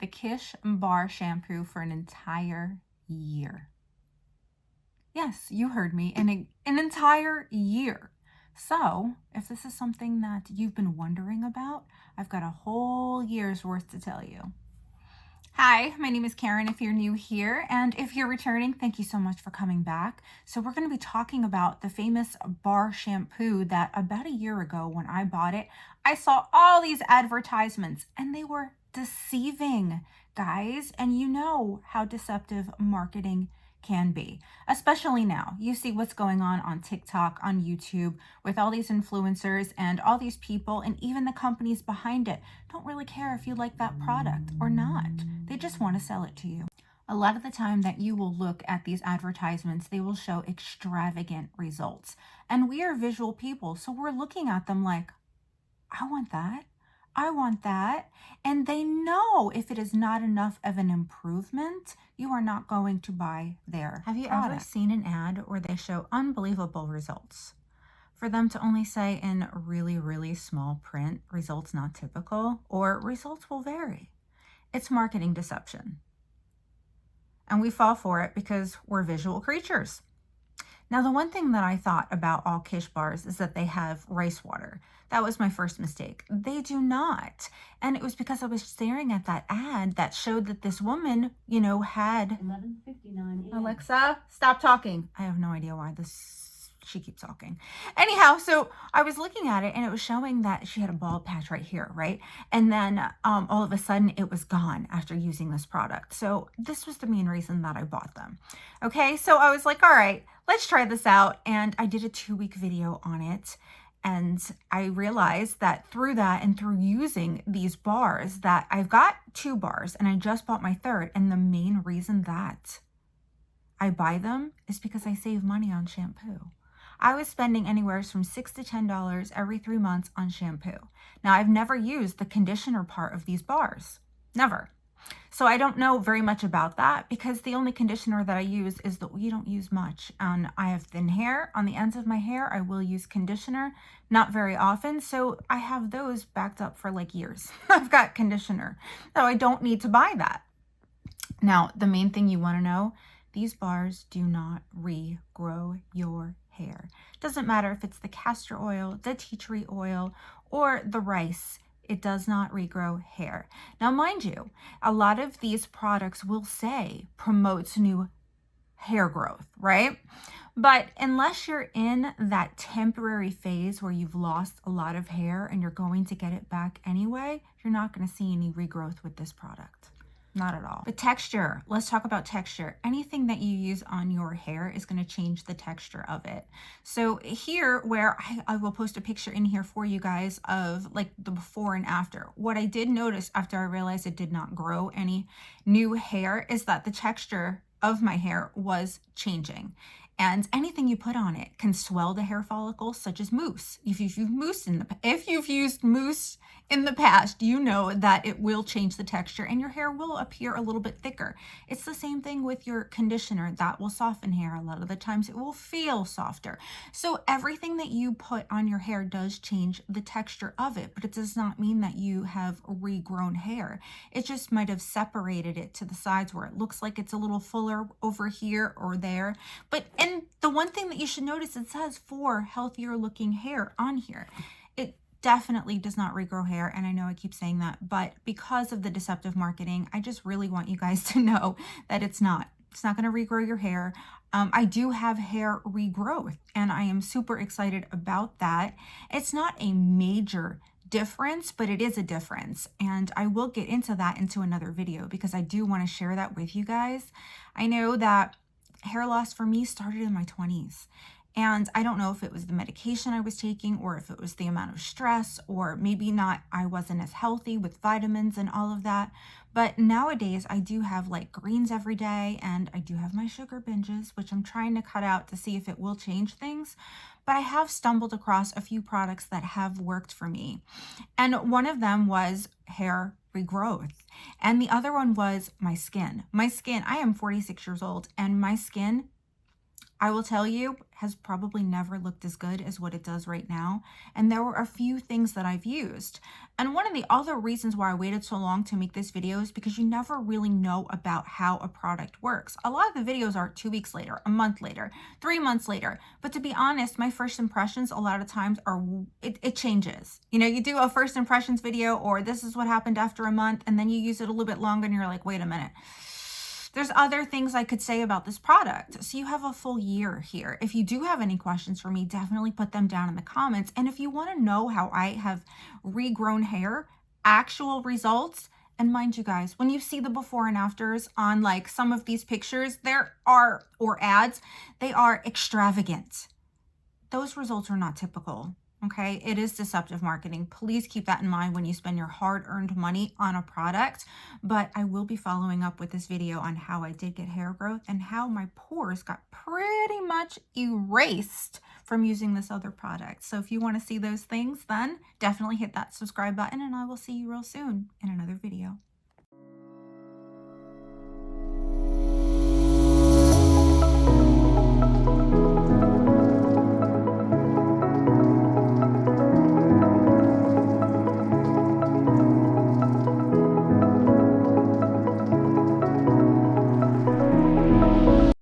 the Kitsch bar shampoo for an entire year. Yes, you heard me, an entire year. So if this is something that you've been wondering about, I've got a whole year's worth to tell you. Hi, my name is Karen if you're new here, and if you're returning, thank you so much for coming back. So we're going to be talking about the famous bar shampoo that about a year ago when I bought it, I saw all these advertisements and they were deceiving, guys. And you know how deceptive marketing can be, especially now. You see what's going on TikTok, on YouTube, with all these influencers and all these people, and even the companies behind it don't really care if you like that product or not. They just want to sell it to you. A lot of the time that you will look at these advertisements, they will show extravagant results. And we are visual people, so we're looking at them like, I want that. I want that. And they know if it is not enough of an improvement, you are not going to buy their product. Have you ever seen an ad where they show unbelievable results? For them to only say in really, really small print, results not typical, or results will vary. It's marketing deception. And we fall for it because we're visual creatures. Now, the one thing that I thought about all Kitsch bars is that they have rice water. That was my first mistake. They do not. And it was because I was staring at that ad that showed that this woman, you know, had 11:59 a.m. Alexa, stop talking. I have no idea why she keeps talking. Anyhow, so I was looking at it and it was showing that she had a bald patch right here, right? And then all of a sudden it was gone after using this product. So this was the main reason that I bought them. Okay, so I was like, all right, let's try this out. And I did a 2-week video on it. And I realized that through that and through using these bars that I've got 2 bars and I just bought my 3rd. And the main reason that I buy them is because I save money on shampoo. I was spending anywhere from $6 to $10 every 3 months on shampoo. Now, I've never used the conditioner part of these bars. Never. So I don't know very much about that because the only conditioner that I use is that we don't use much. And I have thin hair. On the ends of my hair, I will use conditioner, not very often. So I have those backed up for like years. I've got conditioner. So I don't need to buy that. Now, the main thing you want to know, these bars do not regrow your hair. Doesn't matter if it's the castor oil, the tea tree oil, or the rice. It does not regrow hair. Now, mind you, a lot of these products will say promotes new hair growth, right? But unless you're in that temporary phase where you've lost a lot of hair and you're going to get it back anyway, you're not going to see any regrowth with this product. Not at all. But texture, let's talk about texture. Anything that you use on your hair is going to change the texture of it. So here where I will post a picture in here for you guys of like the before and after. What I did notice after I realized it did not grow any new hair is that the texture of my hair was changing. And anything you put on it can swell the hair follicles, such as mousse. If you've used mousse in the past, you know that it will change the texture and your hair will appear a little bit thicker. It's the same thing with your conditioner. That will soften hair. A lot of the times it will feel softer. So everything that you put on your hair does change the texture of it, but it does not mean that you have regrown hair. It just might have separated it to the sides where it looks like it's a little fuller over here or there. And the one thing that you should notice, it says for healthier looking hair on here. It definitely does not regrow hair. And I know I keep saying that, but because of the deceptive marketing, I just really want you guys to know that it's not going to regrow your hair. I do have hair regrowth and I am super excited about that. It's not a major difference, but it is a difference. And I will get into that into another video because I do want to share that with you guys. I know that hair loss for me started in my 20s. And I don't know if it was the medication I was taking or if it was the amount of stress or maybe not, I wasn't as healthy with vitamins and all of that. But nowadays I do have like greens every day and I do have my sugar binges, which I'm trying to cut out to see if it will change things. But I have stumbled across a few products that have worked for me. And one of them was hair regrowth. And the other one was my skin. My skin, I am 46 years old and my skin, I will tell you, has probably never looked as good as what it does right now. And there were a few things that I've used. And one of the other reasons why I waited so long to make this video is because you never really know about how a product works. A lot of the videos are 2 weeks later, a month later, 3 months later. But to be honest, my first impressions a lot of times are, it changes. You know, you do a first impressions video, or this is what happened after a month, and then you use it a little bit longer and you're like, wait a minute. There's other things I could say about this product. So you have a full year here. If you do have any questions for me, definitely put them down in the comments. And if you want to know how I have regrown hair, actual results, and mind you guys, when you see the before and afters on like some of these pictures, or ads, they are extravagant. Those results are not typical. Okay, it is deceptive marketing. Please keep that in mind when you spend your hard-earned money on a product. But I will be following up with this video on how I did get hair growth and how my pores got pretty much erased from using this other product. So if you want to see those things, then definitely hit that subscribe button, and I will see you real soon in another video.